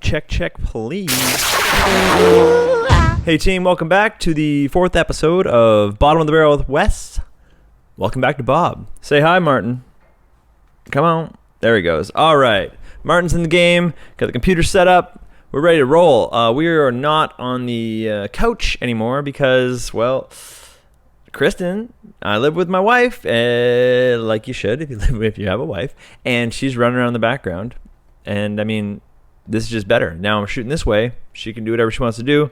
check, please. Hey team, welcome back to the 4th episode of Bottom of the Barrel with Wes. Welcome back to Bob. Say hi, Martin. Come on. There he goes. All right. Martin's in the game. Got the computer set up. We're ready to roll. We are not on the couch anymore because, well, Kristen, I live with my wife, like you should if you have a wife, and she's running around in the background. And I mean, this is just better. Now I'm shooting this way. She can do whatever she wants to do.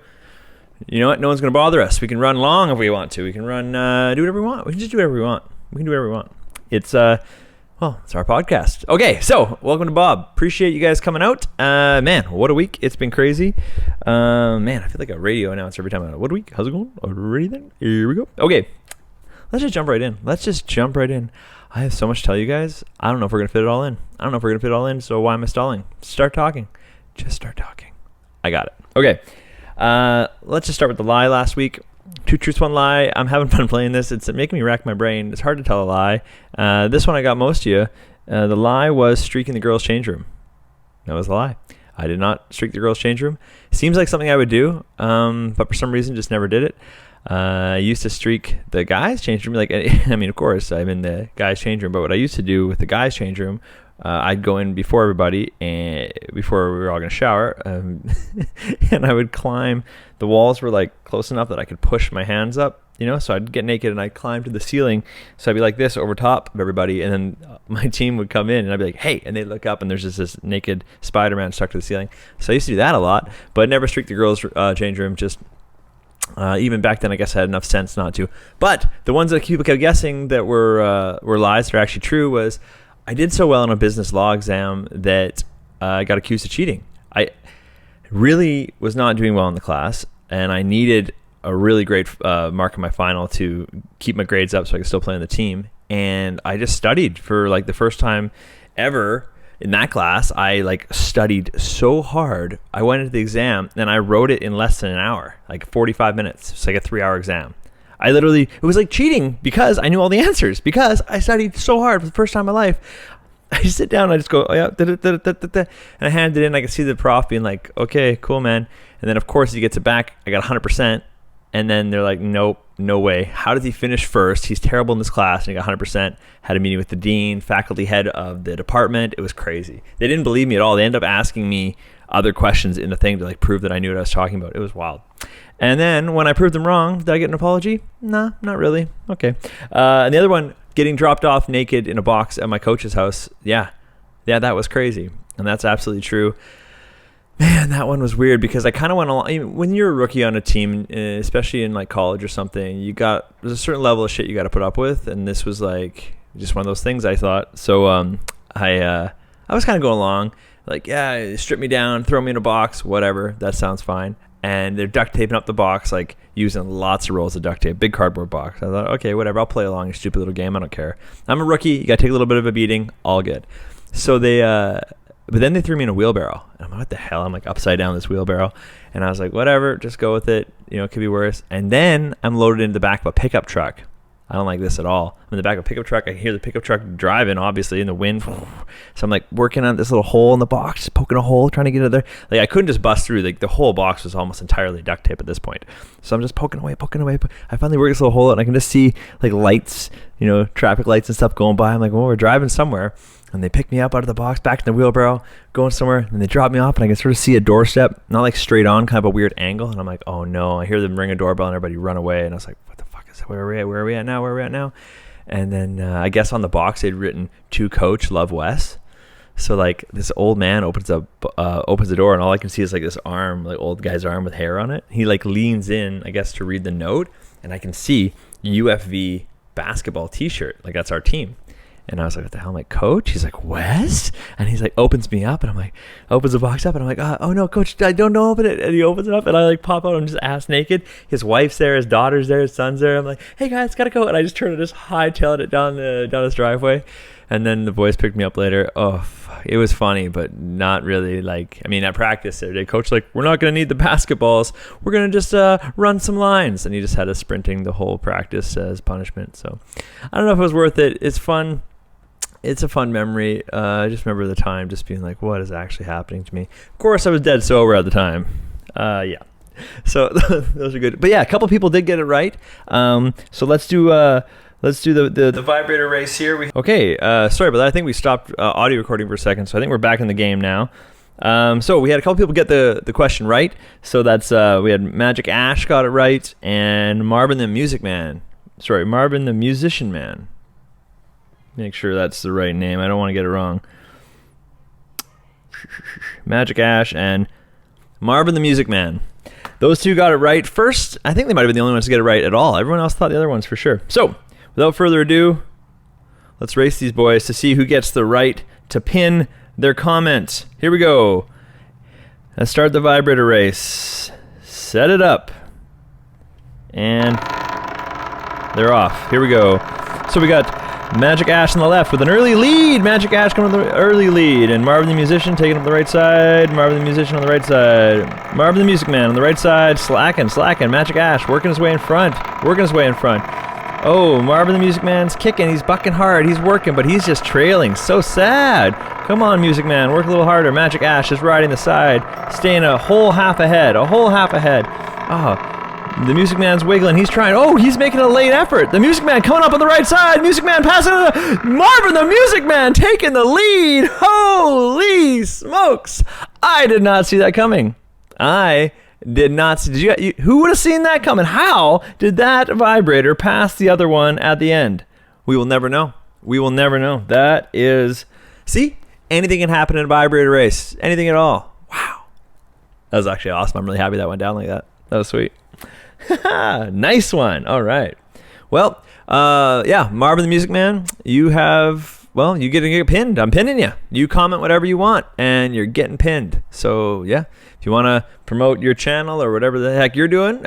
You know what? No one's going to bother us. We can run long if we want to. We can run, do whatever we want. We can just do whatever we want. We can do whatever we want. It's our podcast. Okay, so welcome to Bob. Appreciate you guys coming out. Man, what a week. It's been crazy. Man, I feel like a radio announcer every time I what a week. How's it going? Ready then? Here we go. Okay, let's just jump right in. I have so much to tell you guys. I don't know if we're going to fit it all in. So why am I stalling? Start talking. Just start talking. I got it. Okay. Let's just start with the lie last week. 2 truths, 1 lie. I'm having fun playing this. It's making me rack my brain. It's hard to tell a lie. This one I got most of you. The lie was streaking the girls' change room. That was the lie. I did not streak the girls' change room. Seems like something I would do, but for some reason just never did it. I used to streak the guys' change room. I mean, of course, I'm in the guys' change room, but what I used to do with the guys' change room, I'd go in before everybody and before we were all going to shower, and I would climb. The walls were like close enough that I could push my hands up, so I'd get naked and I'd climb to the ceiling. So I'd be like this over top of everybody, and then my team would come in and I'd be like, hey, and they'd look up and there's just this naked Spider-Man stuck to the ceiling. So I used to do that a lot, but never streak the girls' change room. Just even back then, I guess I had enough sense not to. But the ones that people kept guessing that were lies that are actually true was I did so well in a business law exam that I got accused of cheating. I really was not doing well in the class, and I needed a really great mark in my final to keep my grades up so I could still play on the team. And I just studied for like the first time ever in that class. I like studied so hard. I went into the exam and I wrote it in less than an hour, like 45 minutes. It's like a 3-hour exam. It was like cheating because I knew all the answers because I studied so hard for the first time in my life. I just sit down and I just go, oh yeah, and I handed it in. I could see the prof being like, okay, cool, man. And then of course he gets it back. I got 100%. And then they're like, nope, no way. How did he finish first? He's terrible in this class. And he got 100%. Had a meeting with the dean, faculty head of the department. It was crazy. They didn't believe me at all. They ended up asking me other questions in the thing to like prove that I knew what I was talking about. It was wild. And then when I proved them wrong, did I get an apology? Nah, not really. Okay. And the other one, getting dropped off naked in a box at my coach's house. Yeah, that was crazy. And that's absolutely true. Man, that one was weird because I kind of went along. When you're a rookie on a team, especially in like college or something, there's a certain level of shit you got to put up with. And this was like just one of those things, I thought. So I was kind of going along like, yeah, strip me down, throw me in a box, whatever. That sounds fine. And they're duct taping up the box, like using lots of rolls of duct tape, big cardboard box. I thought, okay, whatever, I'll play along, your stupid little game. I don't care. I'm a rookie. You got to take a little bit of a beating. All good. So but then they threw me in a wheelbarrow. And I'm like, what the hell? I'm like upside down this wheelbarrow. And I was like, whatever, just go with it. It could be worse. And then I'm loaded into the back of a pickup truck. I don't like this at all. I'm in the back of a pickup truck. I hear the pickup truck driving, obviously, in the wind. So I'm like working on this little hole in the box, poking a hole, trying to get it there. Like I couldn't just bust through. Like the whole box was almost entirely duct tape at this point. So I'm just poking away. I finally work this little hole out, and I can just see like lights, traffic lights and stuff going by. I'm like, well, we're driving somewhere. And they pick me up out of the box, back in the wheelbarrow, going somewhere, and they drop me off, and I can sort of see a doorstep, not like straight on, kind of a weird angle. And I'm like, oh no! I hear them ring a doorbell, and everybody run away. And I was like, what the fuck is that? Where are we at now? And then I guess on the box they'd written "To Coach, Love Wes." So like this old man opens the door, and all I can see is like this arm, like old guy's arm with hair on it. He like leans in, I guess, to read the note, and I can see UFV basketball T-shirt. Like that's our team. And I was like, what the hell? I'm like, Coach? He's like, Wes? And he's like, opens me up. And I'm like, opens the box up. And I'm like, oh no, Coach, I don't open it. And he opens it up. And I like pop out. I'm just ass naked. His wife's there. His daughter's there. His son's there. I'm like, hey guys, gotta go. And I just turned and just hightailed it down this driveway. And then the boys picked me up later. Oh, it was funny, but not really like, at practice the other day, Coach like, we're not going to need the basketballs. We're going to just run some lines. And he just had us sprinting the whole practice as punishment. So I don't know if it was worth it. It's fun. it's a fun memory. I just remember the time just being like, what is actually happening to me? Of course, I was dead sober at the time. Yeah. So those are good. But yeah, a couple people did get it right. So let's do the vibrator race here. Okay, sorry about that. I think we stopped audio recording for a second, so I think we're back in the game now. So we had a couple people get the question right. So that's we had Magic Ash got it right, and Marvin the Musician Man. Make sure that's the right name. I don't want to get it wrong. Magic Ash and Marvin the Music Man. Those two got it right first. I think they might have been the only ones to get it right at all. Everyone else thought the other ones for sure. So without further ado, let's race these boys to see who gets the right to pin their comments. Here we go. Let's start the vibrator race. Set it up. And they're off. Here we go. So we got Magic Ash on the left with an early lead. Magic Ash coming with the early lead. And Marvin the Musician taking up the right side. Marvin the Musician on the right side. Marvin the Music Man on the right side. Slacking. Magic Ash working his way in front. Oh, Marvin the Music Man's kicking. He's bucking hard. He's working, but he's just trailing. So sad. Come on, Music Man. Work a little harder. Magic Ash is riding the side. Staying a whole half ahead. Oh, the Music Man's wiggling. He's trying. Oh, he's making a late effort. The Music Man coming up on the right side. Music Man passing to Marvin the Music Man taking the lead. Holy smokes. I did not see that coming. I did not see. Who would have seen that coming? How did that vibrator pass the other one at the end? We will never know. That is... See? Anything can happen in a vibrator race. Anything at all. Wow. That was actually awesome. I'm really happy that went down like that. That was sweet. Nice one. All right. Well, yeah, Marvin the Music Man, you get to get pinned. I'm pinning you. You comment whatever you want, and you're getting pinned. So, yeah, if you want to promote your channel or whatever the heck you're doing,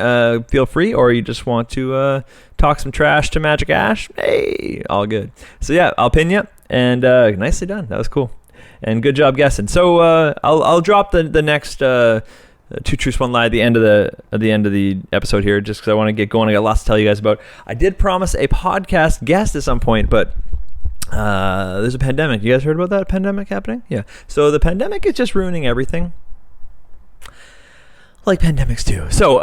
feel free. Or you just want to talk some trash to Magic Ash, hey, all good. So, yeah, I'll pin you, and nicely done. That was cool. And good job guessing. So, I'll drop the next... Two Truths, One Lie at the end of the episode here, just because I want to get going. I got lots to tell you guys about. I did promise a podcast guest at some point, but there's a pandemic. You guys heard about that pandemic happening? Yeah. So the pandemic is just ruining everything, like pandemics do. So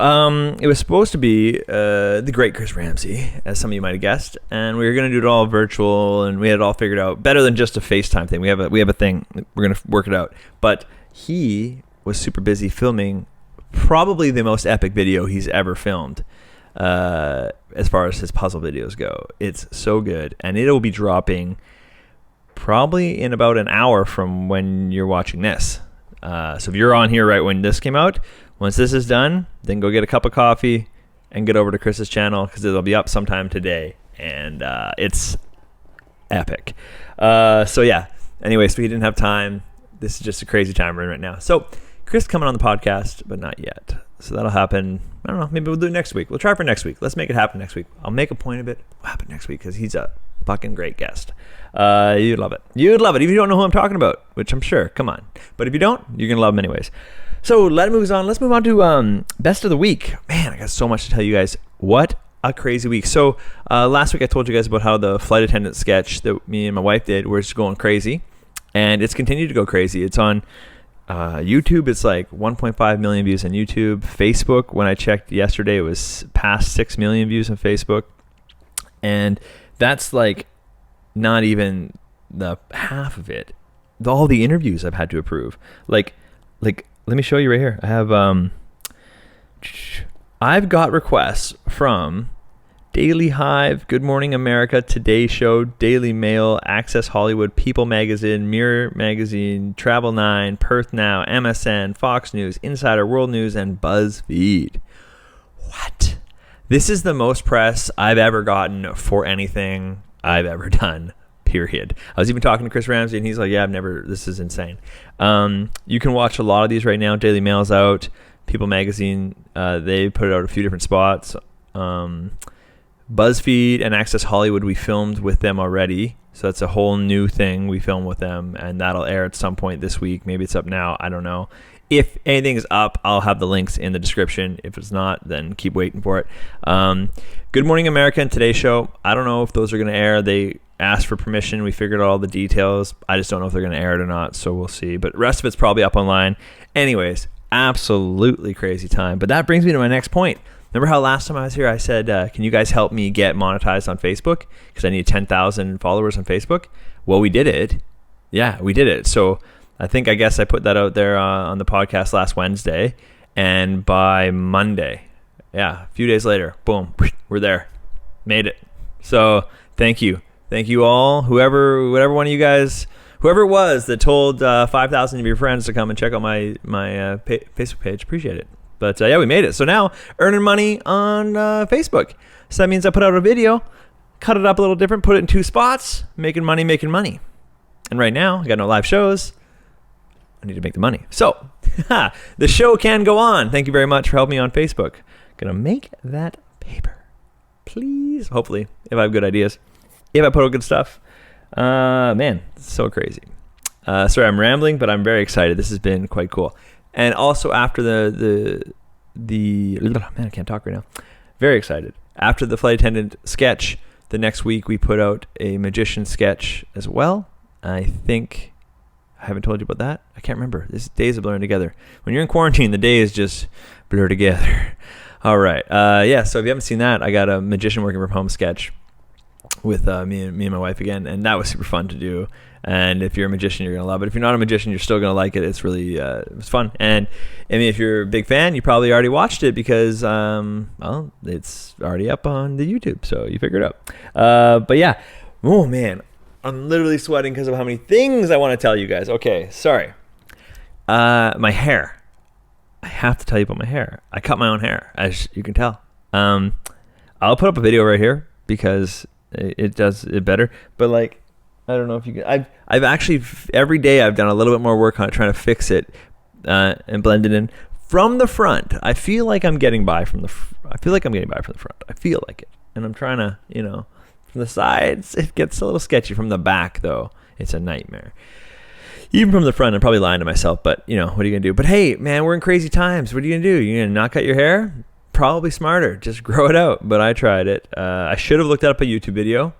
it was supposed to be the great Chris Ramsey, as some of you might have guessed, and we were going to do it all virtual, and we had it all figured out better than just a FaceTime thing. We have a thing. We're going to work it out, but he was super busy filming probably the most epic video he's ever filmed as far as his puzzle videos go. It's so good, and it'll be dropping probably in about an hour from when you're watching this. So if you're on here right when this came out, once this is done, then go get a cup of coffee and get over to Chris's channel, because it'll be up sometime today, and it's epic. So yeah, anyways, we didn't have time. This is just a crazy time we're in right now. So Chris coming on the podcast, but not yet. So that'll happen. I don't know. Maybe we'll do it next week. We'll try for next week. Let's make it happen next week. I'll make a point of it. It'll happen next week because he's a fucking great guest. You'd love it. You'd love it. If you don't know who I'm talking about, which I'm sure. Come on. But if you don't, you're going to love him anyways. So let's move on to best of the week. Man, I got so much to tell you guys. What a crazy week. So last week I told you guys about how the flight attendant sketch that me and my wife did was going crazy. And it's continued to go crazy. It's on... YouTube, it's like 1.5 million views on YouTube. Facebook, when I checked yesterday, it was past 6 million views on Facebook. And that's like not even the half of it. All the interviews I've had to approve. Like let me show you right here. I have I've got requests from Daily Hive, Good Morning America, Today Show, Daily Mail, Access Hollywood, People Magazine, Mirror Magazine, Travel 9, Perth Now, MSN, Fox News, Insider, World News, and BuzzFeed. What? This is the most press I've ever gotten for anything I've ever done, period. I was even talking to Chris Ramsey, and he's like, yeah, this is insane. You can watch a lot of these right now. Daily Mail's out. People Magazine, they put it out a few different spots. BuzzFeed and Access Hollywood, we filmed with them already, so that's a whole new thing. We film with them, and that'll air at some point this week. Maybe it's up now, I don't know. If anything is up, I'll have the links in the description. If it's not, then keep waiting for it. Good Morning America and Today Show, I don't know if those are going to air. They asked for permission. We figured out all the details. I just don't know if they're going to air it or not, so we'll see. But the rest of it's probably up online. Anyways, absolutely crazy time. But that brings me to my next point. Remember how last time I was here, I said, can you guys help me get monetized on Facebook? Because I need 10,000 followers on Facebook. Well, we did it. Yeah, we did it. So I guess I put that out there on the podcast last Wednesday. And by Monday, a few days later, boom, we're there. Made it. So thank you. Thank you all. Whatever one of you guys, whoever it was that told 5,000 of your friends to come and check out my Facebook page, appreciate it. But we made it. So now earning money on Facebook. So that means I put out a video, cut it up a little different, put it in 2 spots, making money. And right now, I got no live shows. I need to make the money. So the show can go on. Thank you very much for helping me on Facebook. Gonna make that paper. Please. Hopefully, if I have good ideas. If I put out good stuff. Man, it's so crazy. Sorry, I'm rambling, but I'm very excited. This has been quite cool. And also after the man, I can't talk right now. Very excited. After the flight attendant sketch, the next week we put out a magician sketch as well. I think I haven't told you about that. I can't remember. These days are blurring together. When you're in quarantine, the days just blur together. All right. So if you haven't seen that, I got a magician working from home sketch with me and my wife again, and that was super fun to do. And if you're a magician, you're gonna love it. If you're not a magician, you're still gonna like it. It's really it was fun. And I mean, if you're a big fan, you probably already watched it because it's already up on the YouTube, so you figure it out. But yeah, oh man, I'm literally sweating because of how many things I want to tell you guys. Okay, sorry. My hair. I have to tell you about my hair. I cut my own hair, as you can tell. I'll put up a video right here because it does it better. But like, I don't know if you can. I've actually every day I've done a little bit more work on it, trying to fix it and blend it in from the front. I feel like I'm getting by from the. I feel like I'm getting by from the front. I feel like it, and I'm trying to, from the sides it gets a little sketchy. From the back though, it's a nightmare. Even from the front, I'm probably lying to myself, but what are you gonna do? But hey, man, we're in crazy times. What are you gonna do? You gonna not cut your hair? Probably smarter. Just grow it out. But I tried it. I should have looked up a YouTube video.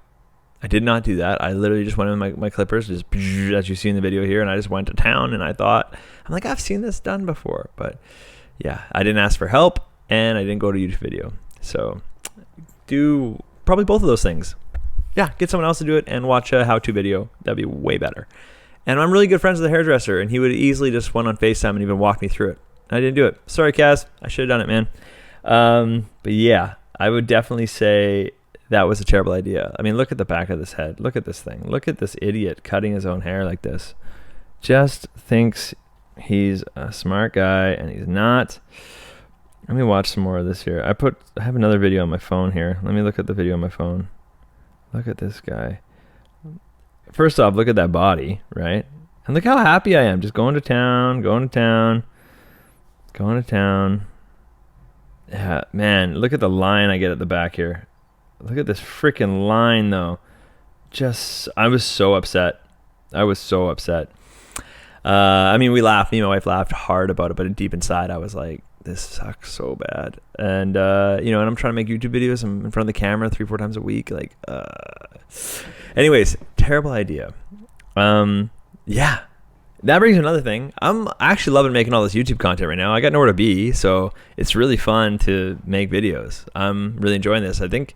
I did not do that. I literally just went in my clippers, just as you see in the video here, and I just went to town. And I'm like, I've seen this done before, but yeah, I didn't ask for help, and I didn't go to YouTube video. So do probably both of those things. Yeah, get someone else to do it and watch a how-to video. That'd be way better. And I'm really good friends with the hairdresser, and he would easily just went on FaceTime and even walk me through it. I didn't do it. Sorry, Kaz. I should have done it, man. But yeah, I would definitely say that was a terrible idea. I mean, look at the back of this head. Look at this thing. Look at this idiot cutting his own hair like this. Just thinks he's a smart guy, and he's not. Let me watch some more of this here. I have another video on my phone here. Let me look at the video on my phone. Look at this guy. First off, look at that body, right? And look how happy I am. Just going to town. Yeah, man, look at the line I get at the back here. Look at this freaking line, though. I was so upset. I mean, we laughed. Me and my wife laughed hard about it, but deep inside, I was like, this sucks so bad. And, and I'm trying to make YouTube videos. I'm in front of the camera 3-4 times a week. Anyways, terrible idea. Yeah. That brings me another thing. I'm actually loving making all this YouTube content right now. I got nowhere to be, so it's really fun to make videos. I'm really enjoying this. I think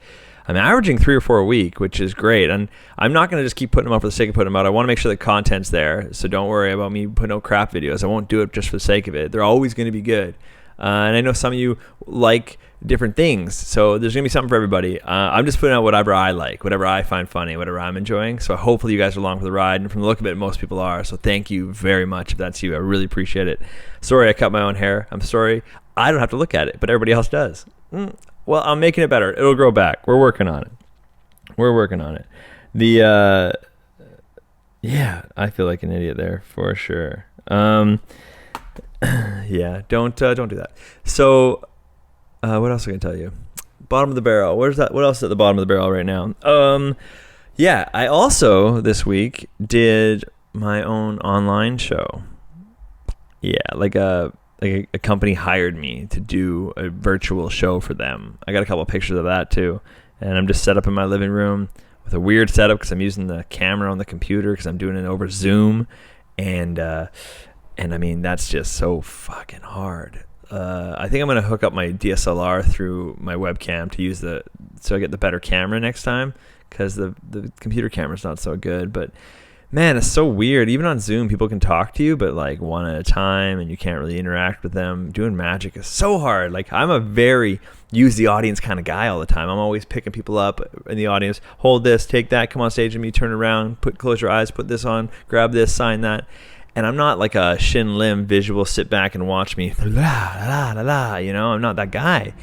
I'm averaging 3 or 4 a week, which is great. And I'm not going to just keep putting them out for the sake of putting them out. I want to make sure the content's there, so don't worry about me putting out crap videos. I won't do it just for the sake of it. They're always going to be good. And I know some of you like different things, so there's going to be something for everybody. I'm just putting out whatever I like, whatever I find funny, whatever I'm enjoying. So hopefully you guys are along for the ride, and from the look of it, most people are. So thank you very much if that's you. I really appreciate it. Sorry I cut my own hair. I'm sorry. I don't have to look at it, but everybody else does. Well, I'm making it better. It'll grow back. We're working on it. Yeah, I feel like an idiot there for sure. Yeah, don't do that. So, what else am I gonna tell you? Bottom of the barrel. What else is at the bottom of the barrel right now? Yeah, I also this week did my own online show. Yeah, like a company hired me to do a virtual show for them. I got a couple of pictures of that too, and I'm just set up in my living room with a weird setup because I'm using the camera on the computer because I'm doing it over Zoom, and I mean that's just so fucking hard. I think I'm gonna hook up my DSLR through my webcam to use so I get the better camera next time, because the computer camera's not so good. But man, it's so weird. Even on Zoom, people can talk to you, but like one at a time, and you can't really interact with them. Doing magic is so hard. Like, I'm a very use the audience kind of guy all the time. I'm always picking people up in the audience. Hold this, take that, come on stage with me, turn around, close your eyes, put this on, grab this, sign that. And I'm not like a Shin Lim visual, sit back and watch me, la, la, la, la, you know, I'm not that guy.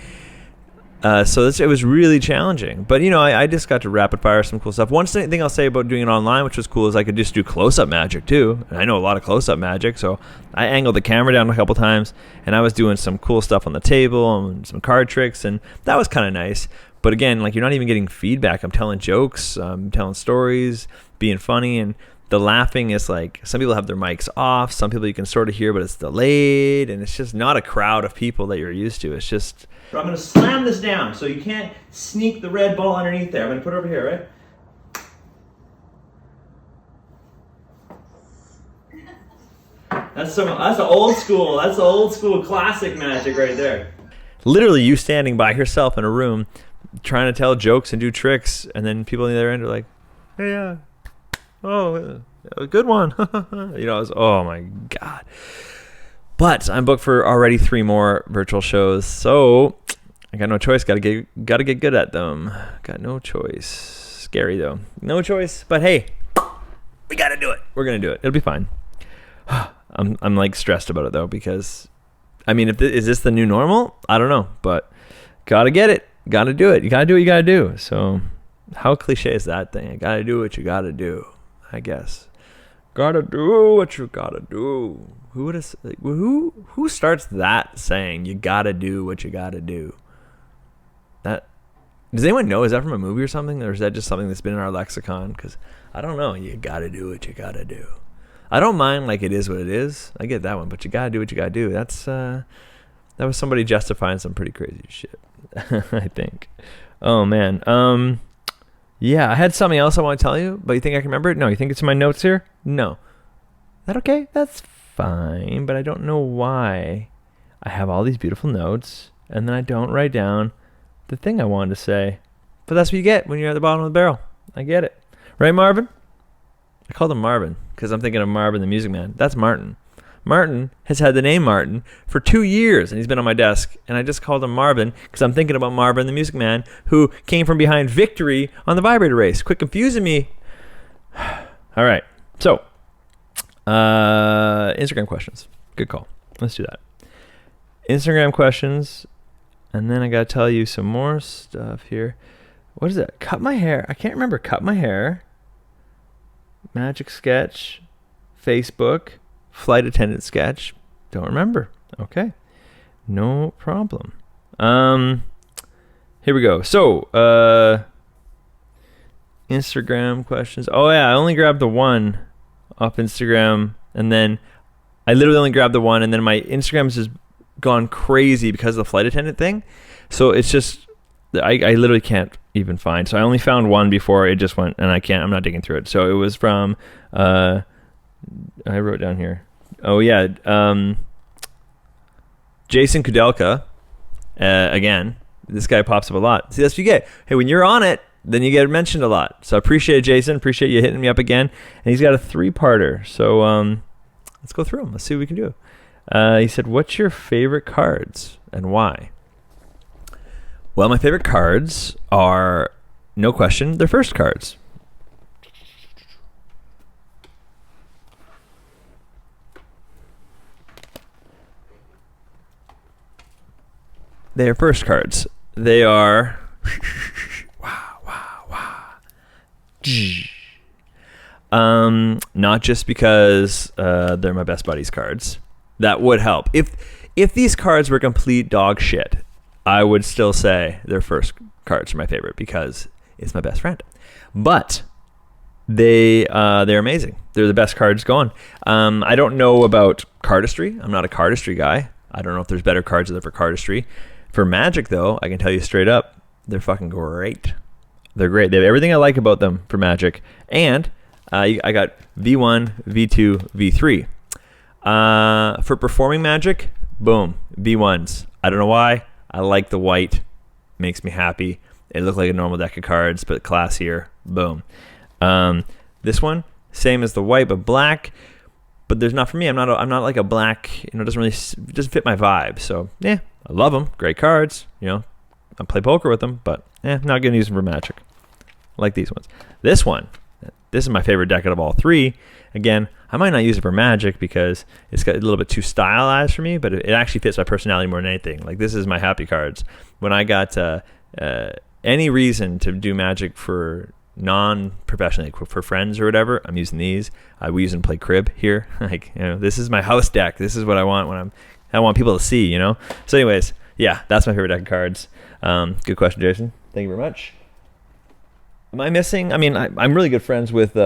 So it was really challenging. But, you know, I just got to rapid fire some cool stuff. One thing I'll say about doing it online, which was cool, is I could just do close-up magic too. And I know a lot of close-up magic, so I angled the camera down a couple times, and I was doing some cool stuff on the table and some card tricks, and that was kind of nice. But again, like, you're not even getting feedback. I'm telling jokes, I'm telling stories, being funny, and the laughing is like, some people have their mics off, some people you can sort of hear, but it's delayed, and it's just not a crowd of people that you're used to. It's just... I'm going to slam this down so you can't sneak the red ball underneath there. I'm going to put it over here, right? That's the old school classic magic right there. Literally you standing by yourself in a room trying to tell jokes and do tricks, and then people on the other end are like, hey, oh, a good one. You know, oh my God. But I'm booked for already 3 more virtual shows, so I got no choice. Got to get good at them. Got no choice. Scary though. No choice. But hey, we got to do it. We're gonna do it. It'll be fine. I'm like stressed about it though, because I mean, is this the new normal? I don't know, but gotta get it. Gotta do it. You gotta do what you gotta do. So how cliche is that thing? You gotta do what you gotta do, I guess. Gotta do what you gotta do. Who starts that saying? You gotta do what you gotta do. That, does anyone know? Is that from a movie or something, or is that just something that's been in our lexicon? Because I don't know. You gotta do what you gotta do. I don't mind like it is what it is. I get that one, but you gotta do what you gotta do. That was somebody justifying some pretty crazy shit. I think. Oh man. Yeah, I had something else I want to tell you, but you think I can remember it? No, you think it's in my notes here? No. Is that okay? That's fine, but I don't know why I have all these beautiful notes and then I don't write down the thing I wanted to say. But that's what you get when you're at the bottom of the barrel. I get it. Right, Marvin? I called him Marvin because I'm thinking of Marvin the Music Man. That's Martin. Martin has had the name Martin for 2 years, and he's been on my desk, and I just called him Marvin because I'm thinking about Marvin the Music Man, who came from behind victory on the vibrator race. Quit confusing me. All right. So, Instagram questions. Good call. Let's do that. Instagram questions, and then I got to tell you some more stuff here. What is that? Cut my hair. I can't remember. Cut my hair. Magic sketch. Facebook. Flight attendant sketch. Don't remember. Okay. No problem. Here we go. So, Instagram questions. Oh yeah, I only grabbed the one off Instagram, and then I literally only grabbed the one, and then my Instagram's just gone crazy because of the flight attendant thing. So it's just, I literally can't even find. So I only found one before it just went, and I'm not digging through it. So it was from, I wrote down here. Oh yeah, Jason Kudelka. Again, this guy pops up a lot. See, that's what you get. Hey, when you're on it, then you get mentioned a lot. So I appreciate it, Jason. Appreciate you hitting me up again. And he's got a 3-parter. So let's go through them. Let's see what we can do. He said, "What's your favorite cards and why?" Well, my favorite cards are, no question, they're first cards. They are first cards. They are not just because they're my best buddies cards. That would help. If these cards were complete dog shit, I would still say their first cards are my favorite because it's my best friend. But they're amazing. They're the best cards going. I don't know about cardistry. I'm not a cardistry guy. I don't know if there's better cards out there for cardistry. For Magic, though, I can tell you straight up, they're fucking great. They're great. They have everything I like about them for Magic. And I got V1, V2, V3. For performing Magic, boom, V1s. I don't know why. I like the white. Makes me happy. It looked like a normal deck of cards, but classier. Boom. This one, same as the white, but black. But there's not for me. I'm not like a black. It doesn't fit my vibe. So yeah, I love them. Great cards. I play poker with them, but not gonna use them for Magic. I like these ones. This is my favorite deck out of all three. Again, I might not use it for Magic because it's got a little bit too stylized for me, but it actually fits my personality more than anything. Like, this is my happy cards. When I got any reason to do Magic for non-professionally, for friends or whatever, I'm using these. We use them to play crib here. This is my house deck. This is what I want when I want people to see, So anyways, yeah, that's my favorite deck of cards. Good question, Jason. Thank you very much. Am I missing? I mean, I'm really good friends with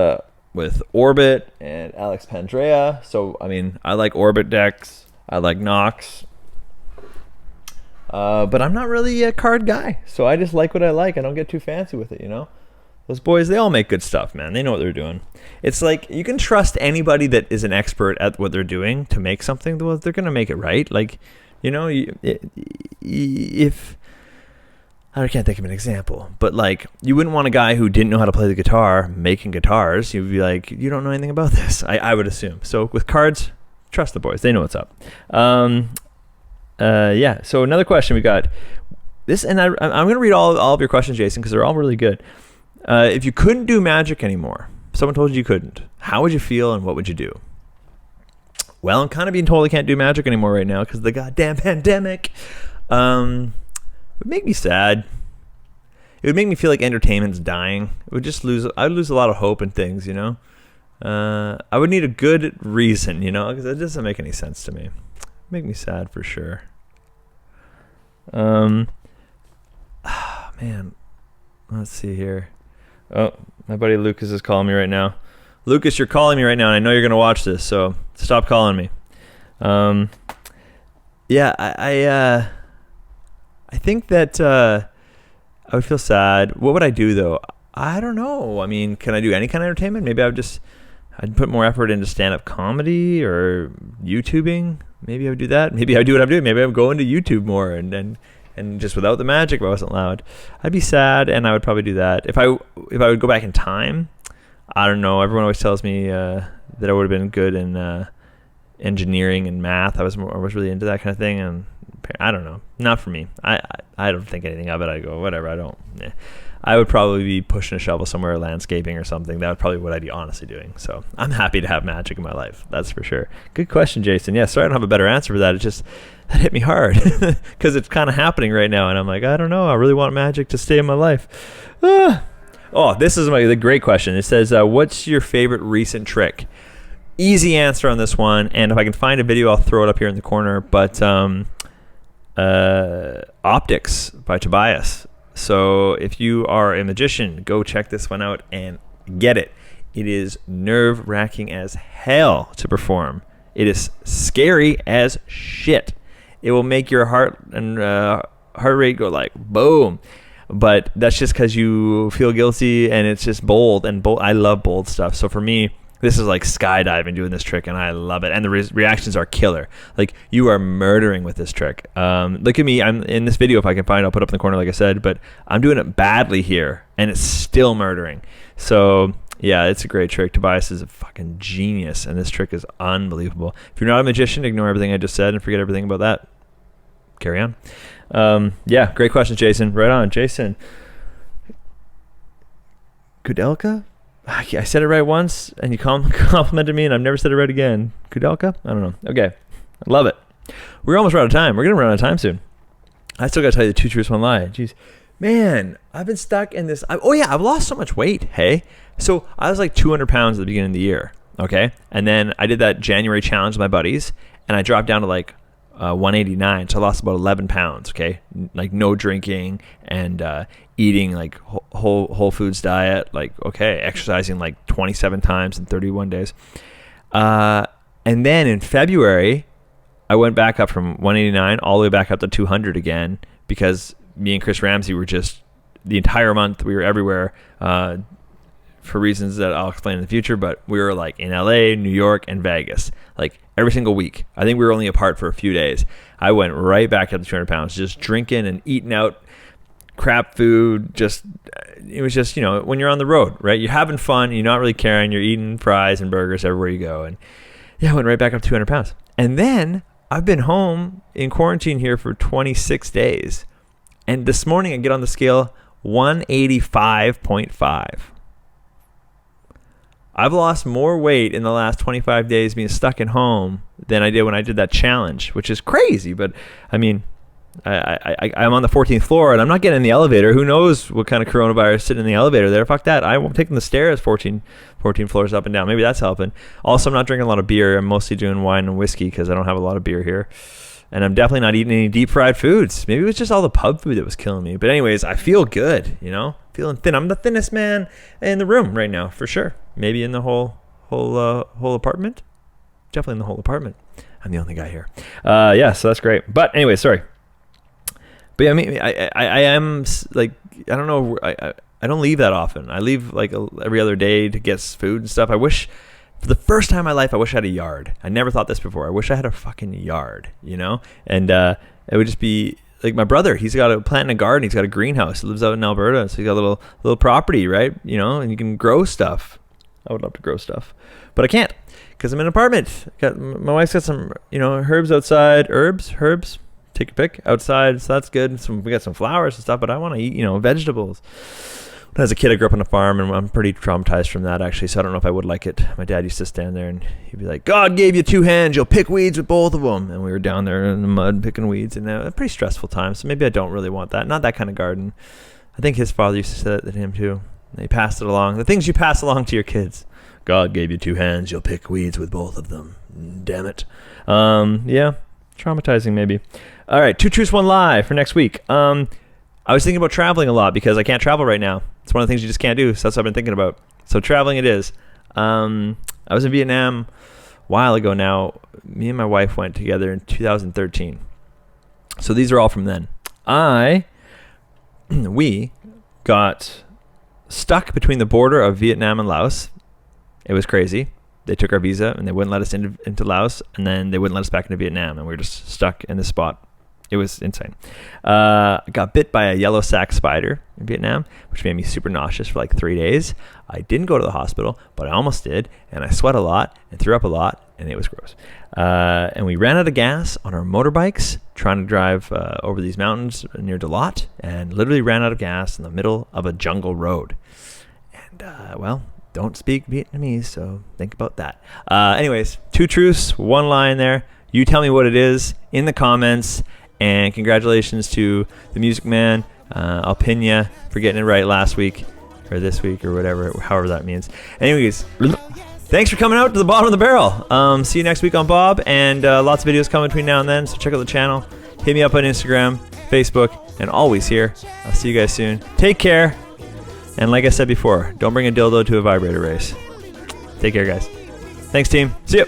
Orbit and Alex Pandrea. So, I mean, I like Orbit decks. I like Nox. But I'm not really a card guy. So I just like what I like. I don't get too fancy with it, Those boys, they all make good stuff, man. They know what they're doing. It's like, you can trust anybody that is an expert at what they're doing to make something. Well, they're going to make it right. Like, if... I can't think of an example, but like, you wouldn't want a guy who didn't know how to play the guitar making guitars. You'd be like, you don't know anything about this. I would assume. So with cards, trust the boys. They know what's up. Yeah. So another question we got this, and I'm going to read all of your questions, Jason, because they're all really good. If you couldn't do Magic anymore, someone told you couldn't, how would you feel and what would you do? Well, I'm kind of being told I can't do Magic anymore right now because of the goddamn pandemic. It would make me sad. It would make me feel like entertainment's dying. It would just I'd lose a lot of hope in things, I would need a good reason, because it doesn't make any sense to me. Make me sad for sure. Man, let's see here. Oh, my buddy Lucas is calling me right now. Lucas, you're calling me right now, and I know you're gonna watch this, so stop calling me. Yeah, I think that I would feel sad. What would I do, though? I don't know. I mean, can I do any kind of entertainment? Maybe I'd put more effort into stand-up comedy or YouTubing. Maybe I would do that. Maybe I would do what I'm doing. Maybe I would go into YouTube more and just without the Magic, if I wasn't allowed. I'd be sad, and I would probably do that. If I would go back in time, I don't know. Everyone always tells me that I would have been good in engineering and math. I was really into that kind of thing, and I don't know. Not for me. I don't think anything of it. I go, whatever. I would probably be pushing a shovel somewhere, landscaping or something. That would probably what I'd be honestly doing. So I'm happy to have Magic in my life. That's for sure. Good question, Jason. Yeah, sorry I don't have a better answer for that. It just, that hit me hard because it's kind of happening right now. And I'm like, I don't know. I really want Magic to stay in my life. Oh, this is the great question. It says, what's your favorite recent trick? Easy answer on this one. And if I can find a video, I'll throw it up here in the corner. But Optics by Tobias. So if you are a magician, go check this one out and get it. It is nerve-wracking as hell to perform. It is scary as shit. It will make your heart rate go like boom. But that's just because you feel guilty, and it's just bold. And I love bold stuff. So for me, this is like skydiving doing this trick, and I love it. And the reactions are killer. Like, you are murdering with this trick. Look at me. I'm in this video. If I can find it, I'll put it up in the corner, like I said. But I'm doing it badly here, and it's still murdering. So, yeah, it's a great trick. Tobias is a fucking genius, and this trick is unbelievable. If you're not a magician, ignore everything I just said and forget everything about that. Carry on. Yeah, great question, Jason. Right on. Jason. Kudelka? I said it right once, and you complimented me, and I've never said it right again. Kudelka? I don't know. Okay. I love it. We're almost out of time. We're going to run out of time soon. I still got to tell you the 2 truths, 1 lie. Jeez. Man, I've been stuck in this. I've lost so much weight. Hey. So I was like 200 pounds at the beginning of the year. Okay. And then I did that January challenge with my buddies, and I dropped down to like 189. So I lost about 11 pounds. Okay. Like, no drinking and eating like whole foods diet. Like, okay, exercising like 27 times in 31 days. And then in February, I went back up from 189 all the way back up to 200 again, because me and Chris Ramsey were just the entire month. We were everywhere for reasons that I'll explain in the future. But we were like in LA, New York, and Vegas, like every single week. I think we were only apart for a few days. I went right back up to 200 pounds, just drinking and eating out crap food. It was just, when you're on the road, right? You're having fun. You're not really caring. You're eating fries and burgers everywhere you go. And yeah, I went right back up 200 pounds. And then I've been home in quarantine here for 26 days. And this morning I get on the scale 185.5. I've lost more weight in the last 25 days being stuck at home than I did when I did that challenge, which is crazy. But I mean, I'm on the 14th floor and I'm not getting in the elevator. Who knows what kind of coronavirus is sitting in the elevator there? Fuck that. I'm taking the stairs 14 floors up and down. Maybe that's helping. Also, I'm not drinking a lot of beer. I'm mostly doing wine and whiskey because I don't have a lot of beer here. And I'm definitely not eating any deep fried foods. Maybe it was just all the pub food that was killing me. But anyways, I feel good, feeling thin. I'm the thinnest man in the room right now, for sure. Maybe in the whole apartment. Definitely in the whole apartment. I'm the only guy here. Yeah, so that's great. But anyway, sorry. But yeah, I mean, I am like, I don't know. I don't leave that often. I leave like every other day to get food and stuff. I wish, for the first time in my life, I wish I had a yard. I never thought this before. I wish I had a fucking yard, And it would just be like my brother. He's got a plant in a garden. He's got a greenhouse. He lives out in Alberta, so he's got a little property, right? And you can grow stuff. I would love to grow stuff, but I can't because I'm in an apartment. My wife's got some, herbs outside. Herbs. Take a pick outside, so that's good. We got some flowers and stuff, but I want to eat, vegetables. When I was a kid, I grew up on a farm, and I'm pretty traumatized from that, actually, so I don't know if I would like it. My dad used to stand there, and he'd be like, God gave you 2 hands, you'll pick weeds with both of them. And we were down there in the mud picking weeds, and a pretty stressful time, so maybe I don't really want that. Not that kind of garden. I think his father used to say that to him, too. And he passed it along. The things you pass along to your kids. God gave you 2 hands, you'll pick weeds with both of them. Damn it. Yeah, traumatizing maybe. All right, 2 truths, 1 lie for next week. I was thinking about traveling a lot because I can't travel right now. It's one of the things you just can't do, so that's what I've been thinking about. So traveling it is. I was in Vietnam a while ago now. Me and my wife went together in 2013. So these are all from then. We got stuck between the border of Vietnam and Laos. It was crazy. They took our visa and they wouldn't let us into Laos, and then they wouldn't let us back into Vietnam, and we were just stuck in this spot. It was insane. I got bit by a yellow sac spider in Vietnam, which made me super nauseous for like 3 days. I didn't go to the hospital, but I almost did, and I sweat a lot and threw up a lot, and it was gross. And we ran out of gas on our motorbikes trying to drive over these mountains near Dalat, and literally ran out of gas in the middle of a jungle road. And, don't speak Vietnamese, so think about that. Anyways, 2 truths, 1 lie in there. You tell me what it is in the comments. And congratulations to the Music Man. I'll pin you for getting it right last week or this week or whatever, however that means. Anyways, thanks for coming out to the bottom of the barrel. See you next week on Bob, and lots of videos coming between now and then. So check out the channel. Hit me up on Instagram, Facebook, and always here. I'll see you guys soon. Take care. And like I said before, don't bring a dildo to a vibrator race. Take care, guys. Thanks, team. See ya.